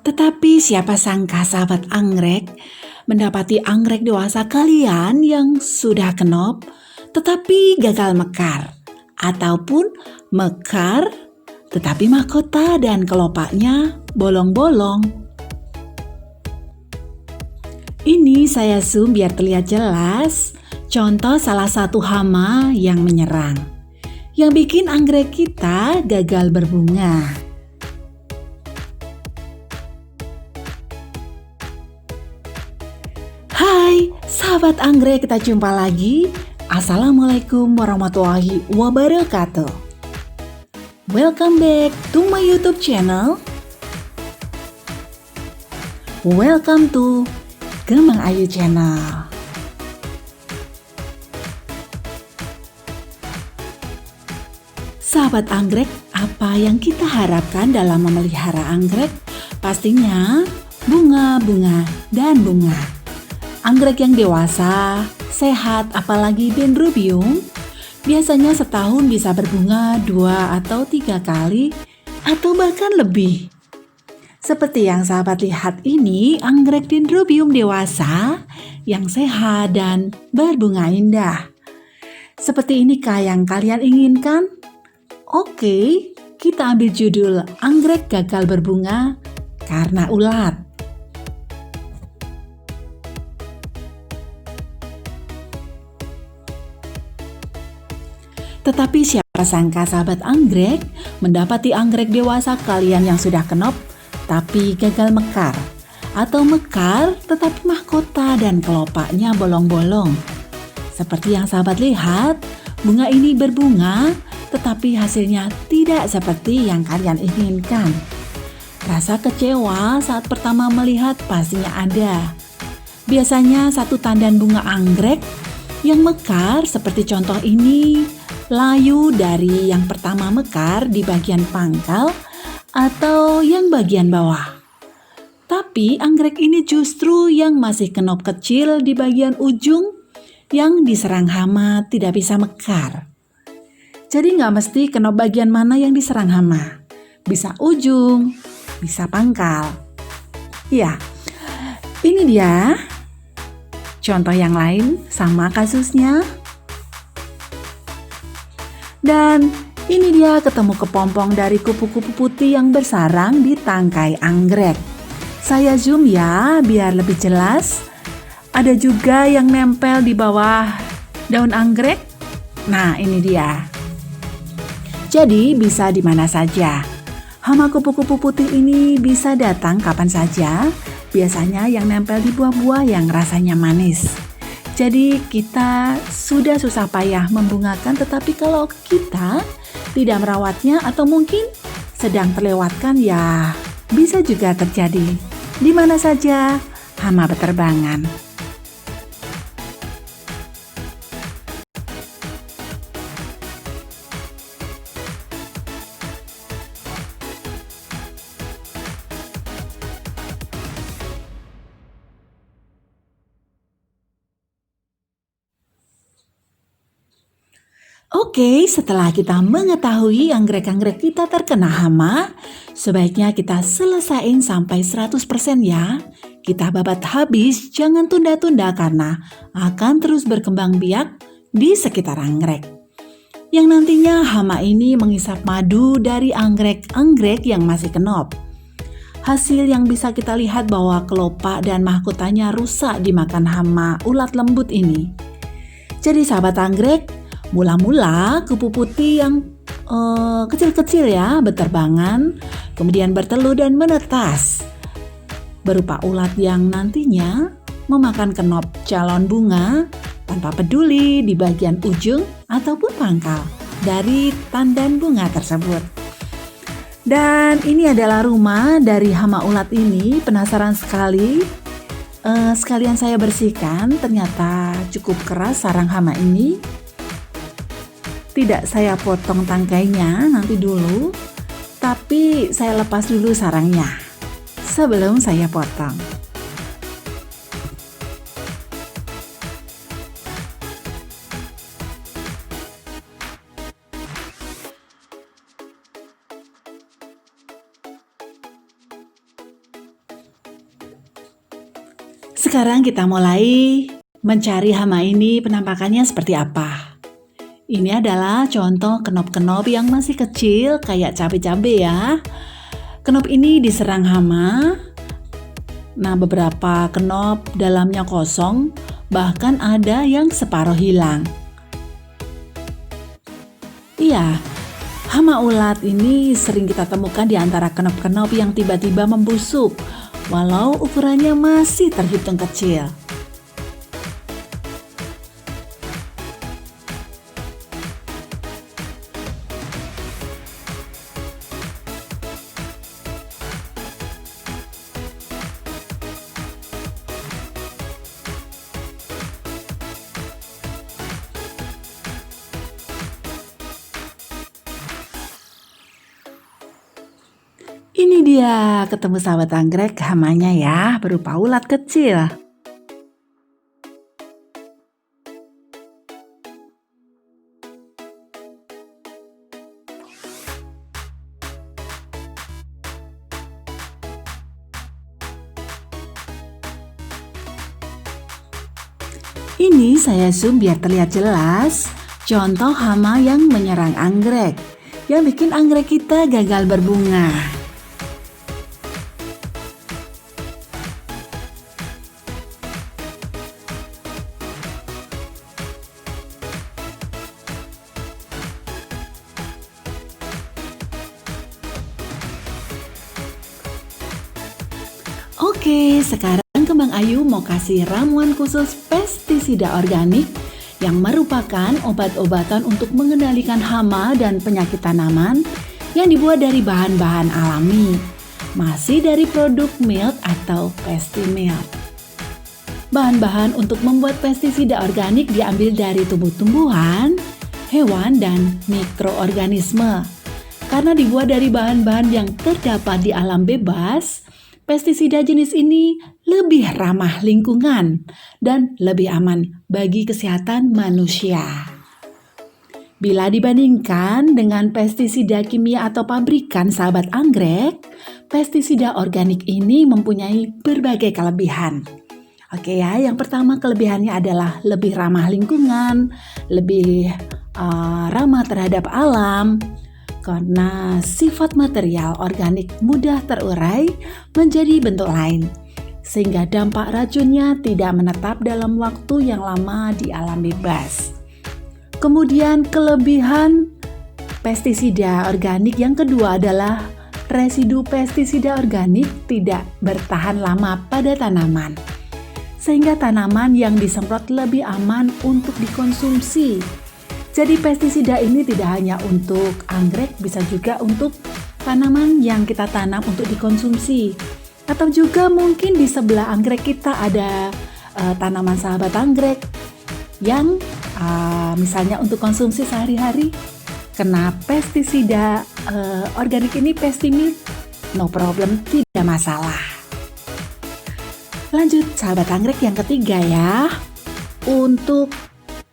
Tetapi siapa sangka sahabat anggrek mendapati anggrek dewasa kalian yang sudah kenop tetapi gagal mekar, ataupun mekar tetapi mahkota dan kelopaknya bolong-bolong. Ini saya zoom biar terlihat jelas contoh salah satu hama yang menyerang, yang bikin anggrek kita gagal berbunga. Hai sahabat anggrek, kita jumpa lagi. Assalamualaikum warahmatullahi wabarakatuh. Welcome back to my YouTube channel. Welcome to Gemang Ayu Channel. Sahabat anggrek, apa yang kita harapkan dalam memelihara anggrek? Pastinya bunga-bunga dan bunga. Anggrek yang dewasa, sehat, apalagi dendrobium, biasanya setahun bisa berbunga 2 atau 3 kali atau bahkan lebih. Seperti yang sahabat lihat ini, anggrek dendrobium dewasa yang sehat dan berbunga indah. Seperti inikah yang kalian inginkan? Oke, kita ambil judul anggrek gagal berbunga karena ulat. Tetapi siapa sangka sahabat anggrek mendapati anggrek dewasa kalian yang sudah kenop tapi gagal mekar, atau mekar tetapi mahkota dan kelopaknya bolong-bolong. Seperti yang sahabat lihat, bunga ini berbunga tetapi hasilnya tidak seperti yang kalian inginkan. Rasa kecewa saat pertama melihat pastinya ada. Biasanya satu tandan bunga anggrek yang mekar seperti contoh ini layu dari yang pertama mekar di bagian pangkal atau yang bagian bawah. Tapi anggrek ini justru yang masih kenop kecil di bagian ujung yang diserang hama tidak bisa mekar. Jadi nggak mesti kenop bagian mana yang diserang hama. Bisa ujung, bisa pangkal. Ya, ini dia contoh yang lain sama kasusnya. Dan ini dia ketemu kepompong dari kupu-kupu putih yang bersarang di tangkai anggrek. Saya zoom ya biar lebih jelas. Ada juga yang nempel di bawah daun anggrek. Nah, ini dia. Jadi bisa di mana saja. Hama kupu-kupu putih ini bisa datang kapan saja. Biasanya yang nempel di buah-buah yang rasanya manis. Jadi kita sudah susah payah membungakan, tetapi kalau kita tidak merawatnya atau mungkin sedang terlewatkan, ya bisa juga terjadi di mana saja hama berterbangan. Oke, setelah kita mengetahui anggrek-anggrek kita terkena hama, sebaiknya kita selesain sampai 100% ya. Kita babat habis, jangan tunda-tunda karena akan terus berkembang biak di sekitar anggrek. Yang nantinya hama ini mengisap madu dari anggrek-anggrek yang masih kenop. Hasil yang bisa kita lihat bahwa kelopak dan mahkotanya rusak dimakan hama ulat lembut ini. Jadi sahabat anggrek, mula-mula kupu putih yang kecil-kecil ya berterbangan, kemudian bertelur dan menetas berupa ulat yang nantinya memakan kenop calon bunga tanpa peduli di bagian ujung ataupun pangkal dari tandan bunga tersebut. Dan ini adalah rumah dari hama ulat ini. Penasaran sekali, sekalian saya bersihkan. Ternyata cukup keras sarang hama ini. Tidak saya potong tangkainya nanti dulu, tapi saya lepas dulu sarangnya sebelum saya potong. Sekarang kita mulai mencari hama ini penampakannya seperti apa. Ini adalah contoh kenop-kenop yang masih kecil kayak cabai-cabai ya. Kenop ini diserang hama. Nah, beberapa kenop dalamnya kosong, bahkan ada yang separuh hilang. Iya, hama ulat ini sering kita temukan di antara kenop-kenop yang tiba-tiba membusuk, walau ukurannya masih terhitung kecil. Ini dia ketemu sahabat anggrek hamanya ya, berupa ulat kecil. Ini saya zoom biar terlihat jelas contoh hama yang menyerang anggrek, yang bikin anggrek kita gagal berbunga. Oke, sekarang Kembang Ayu mau kasih ramuan khusus pestisida organik yang merupakan obat-obatan untuk mengendalikan hama dan penyakit tanaman yang dibuat dari bahan-bahan alami, masih dari produk milk atau pestimilk. Bahan-bahan untuk membuat pestisida organik diambil dari tumbuh-tumbuhan, hewan, dan mikroorganisme. Karena dibuat dari bahan-bahan yang terdapat di alam bebas, pestisida jenis ini lebih ramah lingkungan dan lebih aman bagi kesehatan manusia. Bila dibandingkan dengan pestisida kimia atau pabrikan sahabat anggrek, pestisida organik ini mempunyai berbagai kelebihan. Oke ya, yang pertama kelebihannya adalah lebih ramah lingkungan, lebih ramah terhadap alam, karena sifat material organik mudah terurai menjadi bentuk lain, sehingga dampak racunnya tidak menetap dalam waktu yang lama di alam bebas. Kemudian kelebihan pestisida organik yang kedua adalah residu pestisida organik tidak bertahan lama pada tanaman, sehingga tanaman yang disemprot lebih aman untuk dikonsumsi. Jadi pestisida ini tidak hanya untuk anggrek, bisa juga untuk tanaman yang kita tanam untuk dikonsumsi. Atau juga mungkin di sebelah anggrek kita ada tanaman sahabat anggrek yang misalnya untuk konsumsi sehari-hari kena pestisida organik ini, pestimilk, no problem, tidak masalah. Lanjut sahabat anggrek yang ketiga ya. Untuk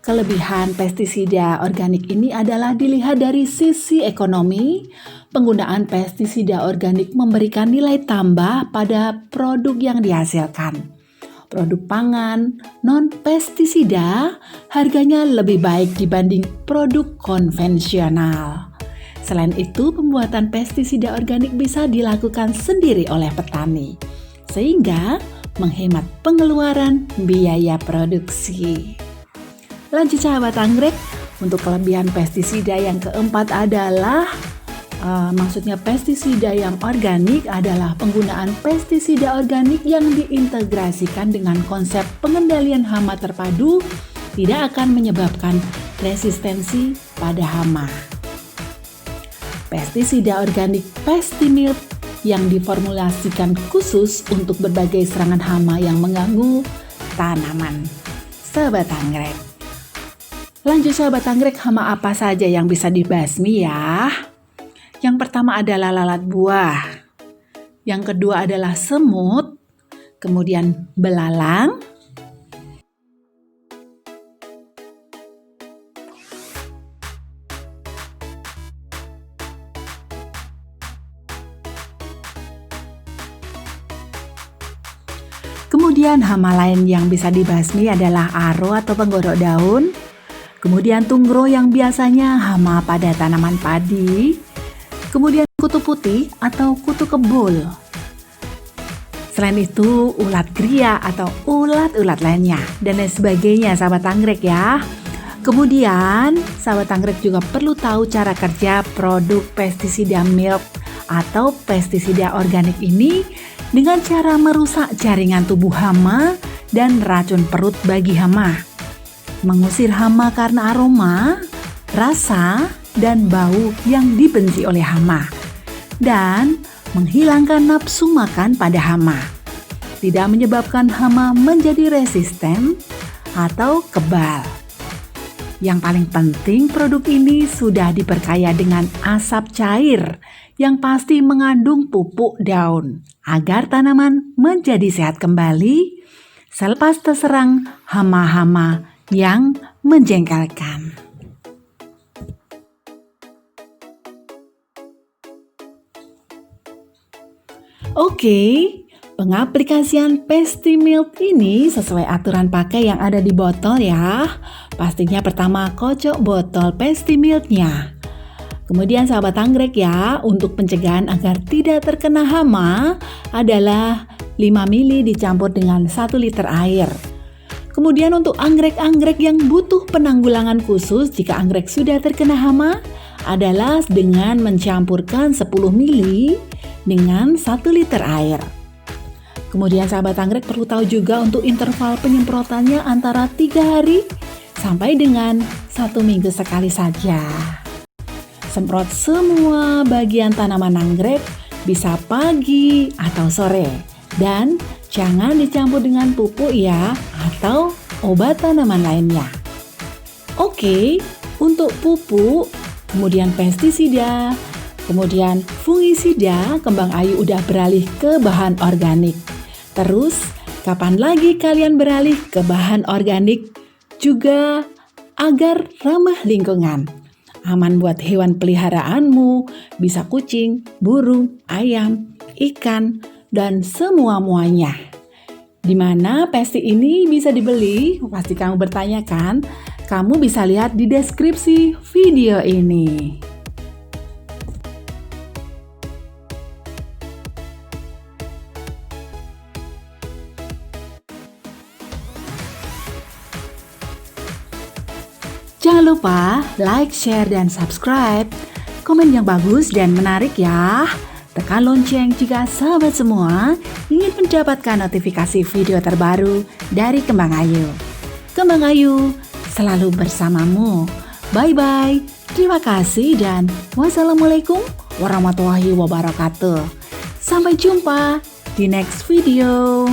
kelebihan pestisida organik ini adalah dilihat dari sisi ekonomi. Penggunaan pestisida organik memberikan nilai tambah pada produk yang dihasilkan. Produk pangan non-pestisida harganya lebih baik dibanding produk konvensional. Selain itu, pembuatan pestisida organik bisa dilakukan sendiri oleh petani, sehingga menghemat pengeluaran biaya produksi. Lanjut sahabat anggrek, untuk kelebihan pestisida yang keempat adalah maksudnya pestisida yang organik adalah penggunaan pestisida organik yang diintegrasikan dengan konsep pengendalian hama terpadu tidak akan menyebabkan resistensi pada hama. Pestisida organik pestimilk yang diformulasikan khusus untuk berbagai serangan hama yang mengganggu tanaman. Sahabat anggrek. Lanjut sahabat anggrek, hama apa saja yang bisa dibasmi ya? Yang pertama adalah lalat buah. Yang kedua adalah semut, kemudian belalang, Kemudian hama lain yang bisa dibasmi adalah aro atau penggorok daun. Kemudian tunggro yang biasanya hama pada tanaman padi. Kemudian kutu putih atau kutu kebul. Selain itu ulat gria atau ulat-ulat lainnya dan lain sebagainya sahabat anggrek ya. Kemudian sahabat anggrek juga perlu tahu cara kerja produk pestisida milk atau pestisida organik ini dengan cara merusak jaringan tubuh hama dan racun perut bagi hama. Mengusir hama karena aroma, rasa, dan bau yang dibenci oleh hama. Dan menghilangkan nafsu makan pada hama. Tidak menyebabkan hama menjadi resisten atau kebal. Yang paling penting produk ini sudah diperkaya dengan asap cair yang pasti mengandung pupuk daun agar tanaman menjadi sehat kembali selepas terserang hama-hama yang menjengkelkan. Oke, pengaplikasian Pestimilk ini sesuai aturan pakai yang ada di botol ya. Pastinya pertama kocok botol Pestimilknya. Kemudian sahabat anggrek ya, untuk pencegahan agar tidak terkena hama adalah 5 ml dicampur dengan 1 liter air. Kemudian untuk anggrek-anggrek yang butuh penanggulangan khusus jika anggrek sudah terkena hama adalah dengan mencampurkan 10 ml dengan 1 liter air. Kemudian sahabat anggrek perlu tahu juga untuk interval penyemprotannya antara 3 hari sampai dengan 1 minggu sekali saja. Semprot semua bagian tanaman anggrek bisa pagi atau sore dan jangan dicampur dengan pupuk ya atau obat tanaman lainnya. Oke, untuk pupuk, kemudian pestisida, kemudian fungisida, kembang ayu udah beralih ke bahan organik. Terus, kapan lagi kalian beralih ke bahan organik juga agar ramah lingkungan? Aman buat hewan peliharaanmu, bisa kucing, burung, ayam, ikan, dan semua-muanya. Di mana pesti ini bisa dibeli? Pasti kamu bertanya kan? Kamu bisa lihat di deskripsi video ini. Jangan lupa like, share, dan subscribe. Komen yang bagus dan menarik ya. Tekan lonceng jika sahabat semua ingin mendapatkan notifikasi video terbaru dari Kembang Ayu. Kembang Ayu selalu bersamamu. Bye-bye. Terima kasih dan wassalamualaikum warahmatullahi wabarakatuh. Sampai jumpa di next video.